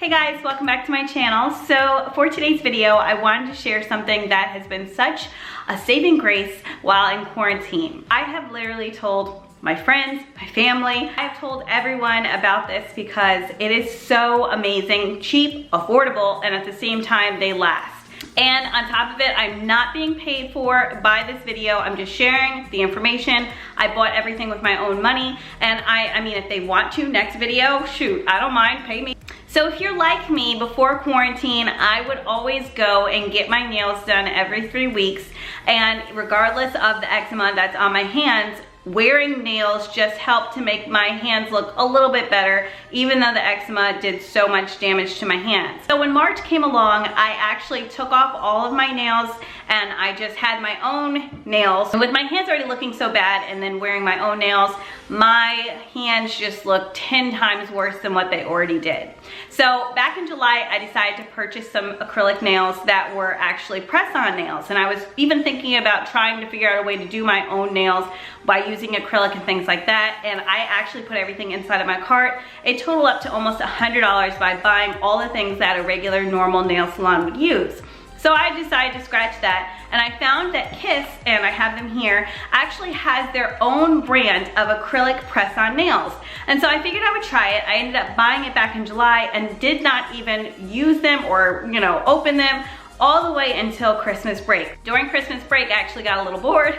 Hey guys, welcome back to my channel. So for today's video, I wanted to share something that has been such a saving grace while in quarantine. I have literally told my friends, my family, I've told everyone about this because it is so amazing, cheap, affordable, and at the same time, they last. And on top of it, I'm not being paid for by this video. I'm just sharing the information. I bought everything with my own money. And I mean, if they want to, next video, shoot, I don't mind, pay me. So if you're like me, before quarantine, I would always go and get my nails done every 3 weeks. And regardless of the eczema that's on my hands, wearing nails just helped to make my hands look a little bit better, even though the eczema did so much damage to my hands. So when March came along, I actually took off all of my nails and I just had my own nails. And with my hands already looking so bad and then wearing my own nails, my hands just looked 10 times worse than what they already did. So back in July, I decided to purchase some acrylic nails that were actually press-on nails. And I was even thinking about trying to figure out a way to do my own nails by using acrylic and things like that. And I actually put everything inside of my cart. It totaled up to almost $100 by buying all the things that a regular normal nail salon would use. So I decided to scratch that, and I found that Kiss, and I have them here, actually has their own brand of acrylic press-on nails. And so I figured I would try it. I ended up buying it back in July and did not even use them or, open them all the way until Christmas break. During Christmas break, I actually got a little bored,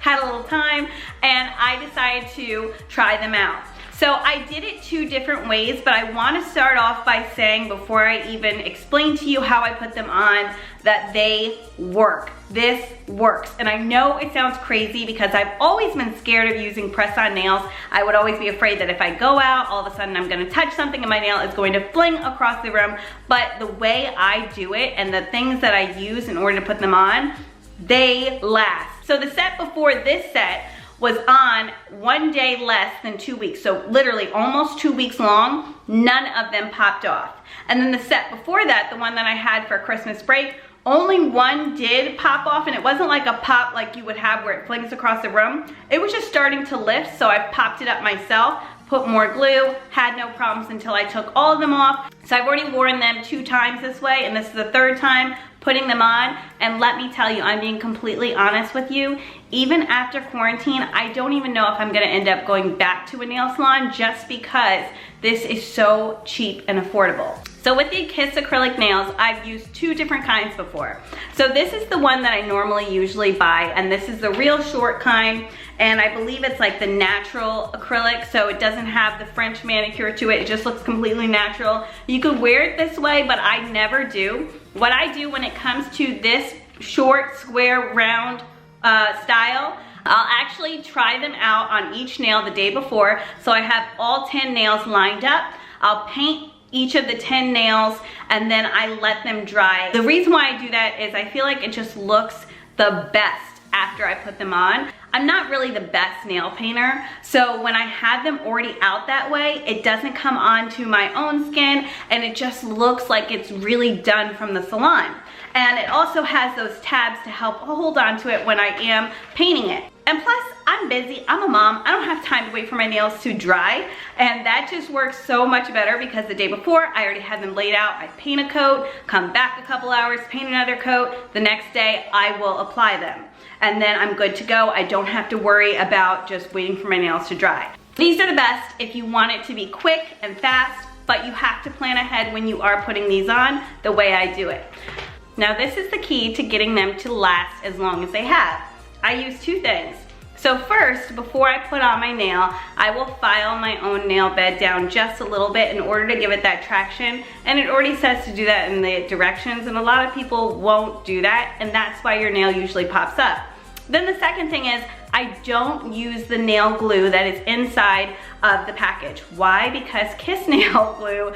had a little time, and I decided to try them out. So I did it 2 different ways, but I want to start off by saying, before I even explain to you how I put them on, that they work. This works. And I know it sounds crazy because I've always been scared of using press-on nails. I would always be afraid that if I go out, all of a sudden I'm gonna touch something and my nail is going to fling across the room. But the way I do it and the things that I use in order to put them on, they last. So the set before this set was on 1 day less than 2 weeks. So literally almost 2 weeks long, none of them popped off. And then the set before that, the one that I had for Christmas break, only one did pop off, and it wasn't like a pop like you would have where it flings across the room. It was just starting to lift, so I popped it up myself, put more glue, had no problems until I took all of them off. So I've already worn them 2 times this way, and this is the 3rd time putting them on. And let me tell you, I'm being completely honest with you, even after quarantine, I don't even know if I'm gonna end up going back to a nail salon just because this is so cheap and affordable. So with the Kiss acrylic nails, I've used 2 different kinds before. So this is the one that I normally usually buy, and this is the real short kind, and I believe it's like the natural acrylic, so it doesn't have the French manicure to it. It just looks completely natural. You could wear it this way, but I never do. What I do when it comes to this short, square, round style, I'll actually try them out on each nail the day before. So I have all 10 nails lined up. I'll paint each of the 10 nails and then I let them dry. The reason why I do that is I feel like it just looks the best after I put them on. I'm not really the best nail painter, so when I have them already out that way, it doesn't come onto my own skin and it just looks like it's really done from the salon. And it also has those tabs to help hold on to it when I am painting it. And plus, I'm busy, I'm a mom, I don't have time to wait for my nails to dry, and that just works so much better because the day before, I already had them laid out. I paint a coat, come back a couple hours, paint another coat, the next day I will apply them. And then I'm good to go. I don't have to worry about just waiting for my nails to dry. These are the best if you want it to be quick and fast, but you have to plan ahead when you are putting these on the way I do it. Now this is the key to getting them to last as long as they have. I use 2 things. So first, before I put on my nail, I will file my own nail bed down just a little bit in order to give it that traction. And it already says to do that in the directions, and a lot of people won't do that, and that's why your nail usually pops up. Then the second thing is, I don't use the nail glue that is inside of the package. Why? Because Kiss nail glue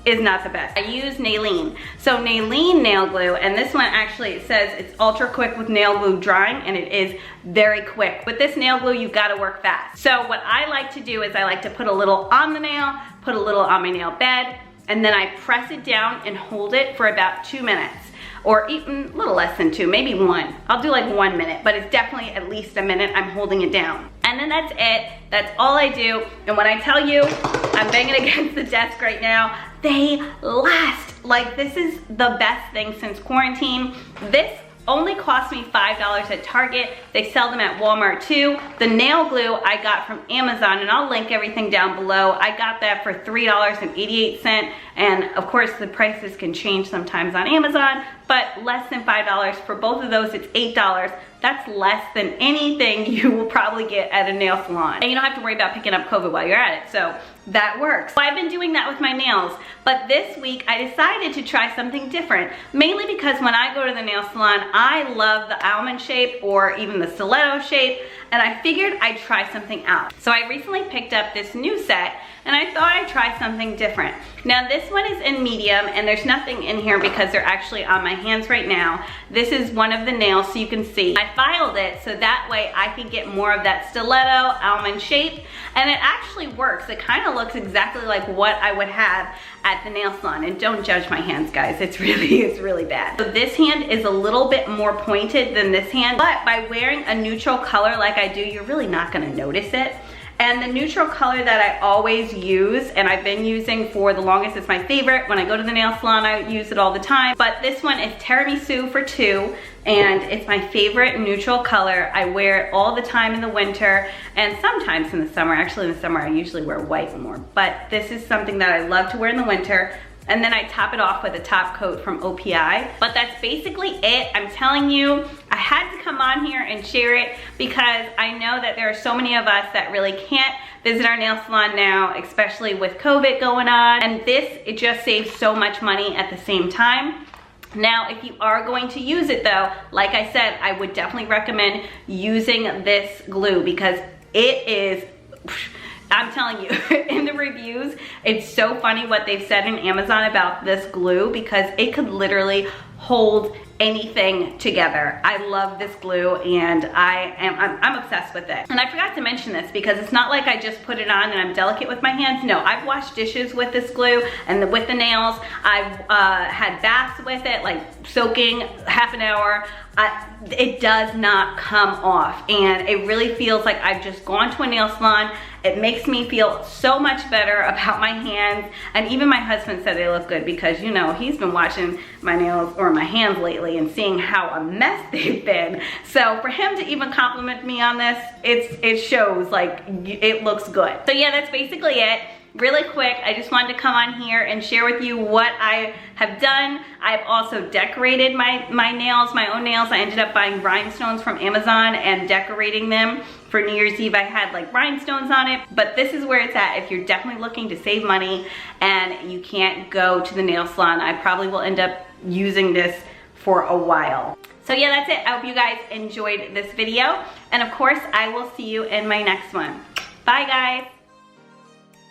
is not the best. I use Nailene. So Nailene nail glue, and this one actually, it says it's ultra quick with nail glue drying, and it is very quick. With this nail glue, you've got to work fast. So what I like to do is I like to put a little on the nail, put a little on my nail bed, and then I press it down and hold it for about 2 minutes. Or even a little less than 2, maybe 1. I'll do like 1 minute, but it's definitely at least a minute I'm holding it down. And then that's it. That's all I do. And when I tell you, I'm banging against the desk right now, they last. like, this is the best thing since quarantine. This only cost me $5 at Target. They sell them at Walmart too. The nail glue I got from Amazon, and I'll link everything down below. I got that for $3.88, and of course the prices can change sometimes on Amazon, but less than $5 for both of those. It's $8. That's less than anything you will probably get at a nail salon. And you don't have to worry about picking up COVID while you're at it, so that works. So I've been doing that with my nails, but this week I decided to try something different, mainly because when I go to the nail salon, I love the almond shape or even the stiletto shape, and I figured I'd try something out. So I recently picked up this new set, and I thought I'd try something different. Now this one is in medium, and there's nothing in here because they're actually on my hands right now. This is one of the nails, so you can see. I filed it so that way I can get more of that stiletto almond shape, and it actually works. It kind of looks exactly like what I would have at the nail salon. And don't judge my hands, guys. It's really bad. So this hand is a little bit more pointed than this hand, but by wearing a neutral color like I do, you're really not gonna notice it. And the neutral color that I always use, and I've been using for the longest, it's my favorite. When I go to the nail salon, I use it all the time. But this one is Tiramisu for $2, and it's my favorite neutral color. I wear it all the time in the winter, and sometimes in the summer. Actually, in the summer, I usually wear white more. But this is something that I love to wear in the winter. And then I top it off with a top coat from OPI. But that's basically it. I'm telling you, I had to come on here and share it because I know that there are so many of us that really can't visit our nail salon now, especially with COVID going on. And this, it just saves so much money at the same time. Now, if you are going to use it though, like I said, I would definitely recommend using this glue because it is, I'm telling you, in the reviews, it's so funny what they've said in Amazon about this glue because it could literally hold anything together. I love this glue, and I'm obsessed with it. And I forgot to mention this because it's not like I just put it on and I'm delicate with my hands. No, I've washed dishes with this glue and with the nails. I've had baths with it, like soaking half an hour. It does not come off, and it really feels like I've just gone to a nail salon. It makes me feel so much better about my hands, and even my husband said they look good because, you know, he's been watching my nails or my hands lately and seeing how a mess they've been. So for him to even compliment me on this, it shows like it looks good. So yeah, that's basically it. Really quick, I just wanted to come on here and share with you what I have done. I've also decorated my nails, my own nails. I ended up buying rhinestones from Amazon and decorating them. For New Year's Eve, I had like rhinestones on it, but this is where it's at. If you're definitely looking to save money and you can't go to the nail salon, I probably will end up using this for a while. So yeah, that's it. I hope you guys enjoyed this video. And of course, I will see you in my next one. Bye guys.